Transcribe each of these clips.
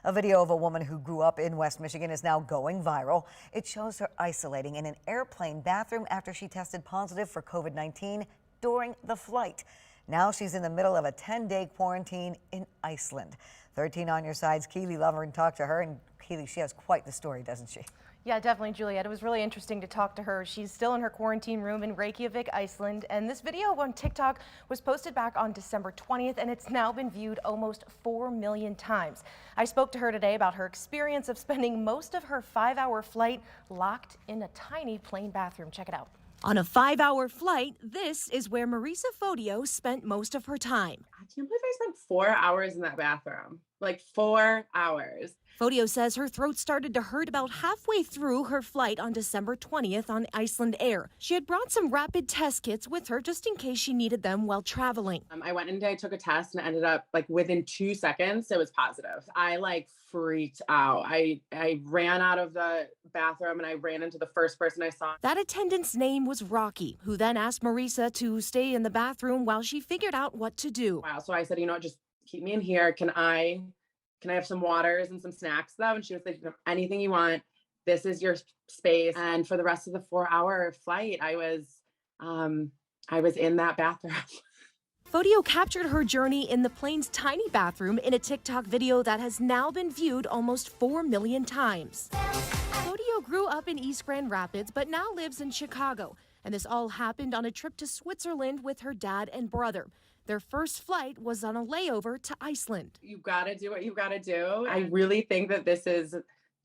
A video of a woman who grew up in West Michigan is now going viral. It shows her isolating in an airplane bathroom after she tested positive for COVID-19 during the flight. Now she's in the middle of a 10-day quarantine in Iceland. 13 on your side's Keely Lovering talked to her, and Keely, she has quite the story, doesn't she? Yeah, definitely, Juliet. It was really interesting to talk to her. She's still in her quarantine room in Reykjavik, Iceland, and this video on TikTok was posted back on December 20th, and it's now been viewed almost 4 million times. I spoke to her today about her experience of spending most of her 5-hour flight locked in a tiny plane bathroom. Check it out. On a 5-hour flight, this is where Marisa Fodio spent most of her time. I can't believe I spent 4 hours in that bathroom. Like 4 hours. Fodio says her throat started to hurt about halfway through her flight on December 20th on Iceland Air. She had brought some rapid test kits with her just in case she needed them while traveling. I went in, I took a test and ended up within 2 seconds, it was positive. I freaked out. I ran out of the bathroom and I ran into the first person I saw. That attendant's name was Rocky, who then asked Marisa to stay in the bathroom while she figured out what to do. Wow. So I said, just keep me in here. Can I have some waters and some snacks though? And she was like, anything you want. This is your space. And for the rest of the 4-hour flight, I was in that bathroom. Fodio captured her journey in the plane's tiny bathroom in a TikTok video that has now been viewed almost 4 million times. Fodio grew up in East Grand Rapids, but now lives in Chicago. And this all happened on a trip to Switzerland with her dad and brother. Their first flight was on a layover to Iceland. You gotta do what you gotta do. I really think that this is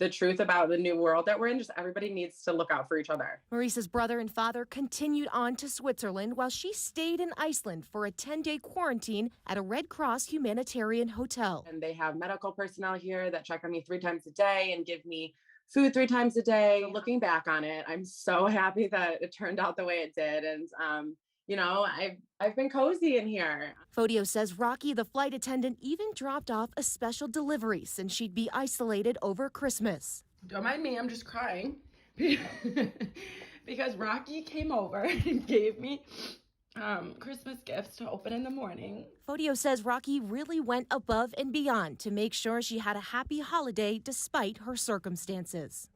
the truth about the new world that we're in. Just everybody needs to look out for each other. Marisa's brother and father continued on to Switzerland while she stayed in Iceland for a 10-day quarantine at a Red Cross humanitarian hotel. And they have medical personnel here that check on me 3 times a day and give me food 3 times a day. Looking back on it, I'm so happy that it turned out the way it did. And I've been cozy in here. Fodio says Rocky, the flight attendant, even dropped off a special delivery since she'd be isolated over Christmas. Don't mind me, I'm just crying. Because Rocky came over and gave me Christmas gifts to open in the morning. Fodio says Rocky really went above and beyond to make sure she had a happy holiday despite her circumstances.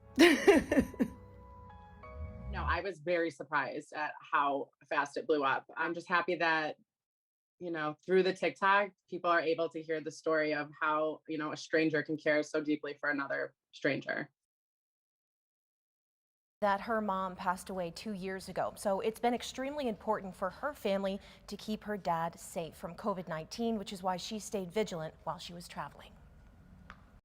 No, I was very surprised at how fast it blew up. I'm just happy that, through the TikTok, people are able to hear the story of how, a stranger can care so deeply for another stranger. That her mom passed away 2 years ago. So it's been extremely important for her family to keep her dad safe from COVID-19, which is why she stayed vigilant while she was traveling.